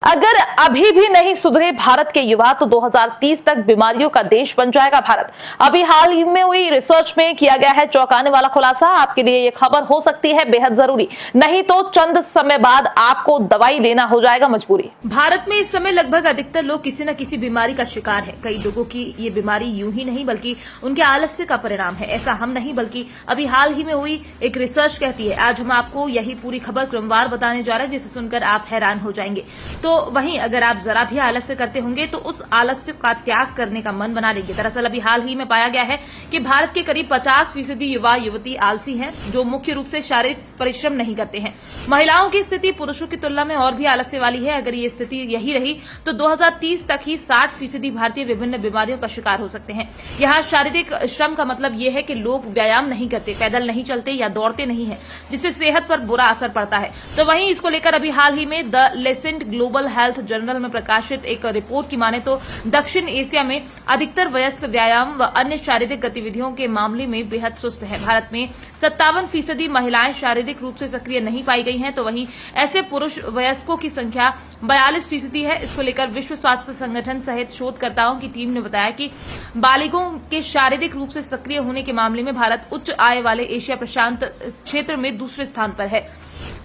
अगर अभी भी नहीं सुधरे भारत के युवा तो 2030 तक बीमारियों का देश बन जाएगा भारत। अभी हाल ही में हुई रिसर्च में किया गया है चौंकाने वाला खुलासा। आपके लिए ये खबर हो सकती है बेहद जरूरी, नहीं तो चंद समय बाद आपको दवाई लेना हो जाएगा मजबूरी। भारत में इस समय लगभग अधिकतर लोग किसी न किसी बीमारी का शिकार है। कई लोगों की ये बीमारी यूं ही नहीं बल्कि उनके आलस्य का परिणाम है। ऐसा हम नहीं बल्कि अभी हाल ही में हुई एक रिसर्च कहती है। आज हम आपको यही पूरी खबर क्रमवार बताने जा रहे हैं, जिसे सुनकर आप हैरान हो जाएंगे। तो वहीं अगर आप जरा भी आलस्य करते होंगे तो उस आलस्य का त्याग करने का मन बना लेंगे। दरअसल अभी हाल ही में पाया गया है कि भारत के करीब 50% युवा युवती आलसी हैं, जो मुख्य रूप से शारीरिक परिश्रम नहीं करते हैं। महिलाओं की स्थिति पुरुषों की तुलना में और भी आलस्य वाली है। अगर ये स्थिति यही रही तो 2030 तक ही 60% भारतीय विभिन्न बीमारियों का शिकार हो सकते हैं। यहाँ शारीरिक श्रम का मतलब ये है कि लोग व्यायाम नहीं करते, पैदल नहीं चलते या दौड़ते नहीं है, जिससे सेहत पर बुरा असर पड़ता है। तो वहीं इसको लेकर अभी हाल ही में the Lancet global health journal में प्रकाशित एक रिपोर्ट की माने तो दक्षिण एशिया में अधिकतर वयस्क व्यायाम व अन्य शारीरिक गतिविधियों के मामले में बेहद सुस्त है। भारत में 57% महिलाएं शारीरिक रूप से सक्रिय नहीं पाई गई हैं, तो वहीं ऐसे पुरुष वयस्कों की संख्या 42% है। इसको लेकर विश्व स्वास्थ्य संगठन सहित शोधकर्ताओं की टीम ने बताया कि बालिगों के शारीरिक रूप से सक्रिय होने के मामले में भारत उच्च आय वाले एशिया प्रशांत क्षेत्र में दूसरे स्थान पर है।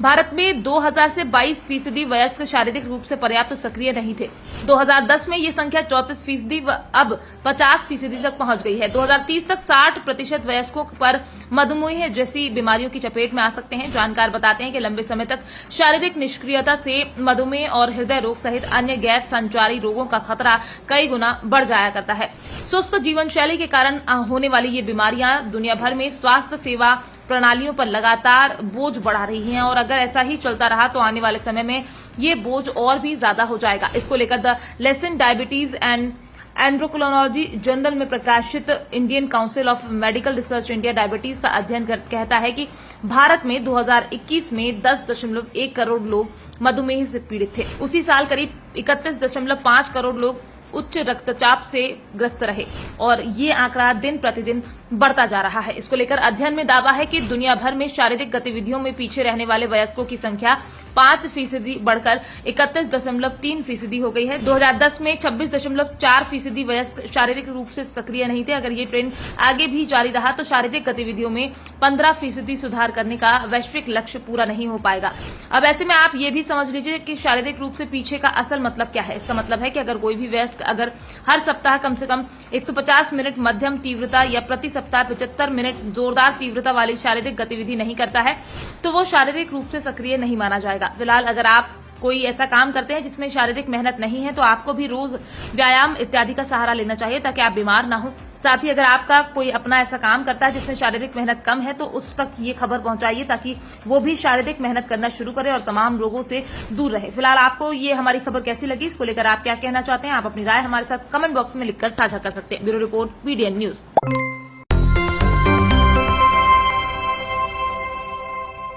भारत में 2000 से 22% वयस्क शारीरिक रूप से पर्याप्त सक्रिय नहीं थे। 2010 में ये संख्या 34% व अब 50% तक पहुंच गई है। 2030 तक 60% वयस्कों पर मधुमेह जैसी बीमारियों की चपेट में आ सकते हैं। जानकार बताते हैं कि लंबे समय तक शारीरिक निष्क्रियता से मधुमेह और हृदय रोग सहित अन्य गैर संचारी रोगों का खतरा कई गुना बढ़ जाया करता है। सुस्त जीवन शैली के कारण होने वाली ये बीमारियां दुनिया भर में स्वास्थ्य सेवा प्रणालियों पर लगातार बोझ बढ़ा रही हैं, और अगर ऐसा ही चलता रहा तो आने वाले समय में ये बोझ और भी ज्यादा हो जाएगा। इसको लेकर the Lancet diabetes and endocrinology journal में प्रकाशित Indian Council of Medical Research India diabetes का अध्ययन कहता है कि भारत में 2021 में 10.1 करोड़ लोग मधुमेह से पीड़ित थे। उसी साल करीब 31.5 करोड़ लोग उच्च रक्तचाप से ग्रस्त रहे, और ये आंकड़ा दिन प्रतिदिन बढ़ता जा रहा है। इसको लेकर अध्ययन में दावा है कि दुनिया भर में शारीरिक गतिविधियों में पीछे रहने वाले वयस्कों की संख्या 5% बढ़कर 31.3% हो गई है। 2010 में 26.4% वयस्क शारीरिक रूप से सक्रिय नहीं थे। अगर ये ट्रेंड आगे भी जारी रहा तो शारीरिक गतिविधियों में 15% सुधार करने का वैश्विक लक्ष्य पूरा नहीं हो पाएगा। अब ऐसे में आप ये भी समझ लीजिए कि शारीरिक रूप से पीछे का असल मतलब क्या है। इसका मतलब है कि अगर कोई भी वयस्क अगर हर सप्ताह कम से कम 150 मिनट मध्यम तीव्रता या प्रति सप्ताह 75 मिनट जोरदार तीव्रता वाली शारीरिक गतिविधि नहीं करता है तो वो शारीरिक रूप से सक्रिय नहीं माना जाएगा। फिलहाल अगर आप कोई ऐसा काम करते हैं जिसमें शारीरिक मेहनत नहीं है तो आपको भी रोज व्यायाम इत्यादि का सहारा लेना चाहिए ताकि आप बीमार ना हो। साथ ही अगर आपका कोई अपना ऐसा काम करता है जिसमें शारीरिक मेहनत कम है तो उस तक ये खबर पहुंचाइए ताकि वो भी शारीरिक मेहनत करना शुरू करे और तमाम रोगों से दूर रहे। फिलहाल आपको ये हमारी खबर कैसी लगी, इसको लेकर आप क्या कहना चाहते हैं, आप अपनी राय हमारे साथ कमेंट बॉक्स में लिखकर साझा कर सकते हैं। Bureau report, BDN news.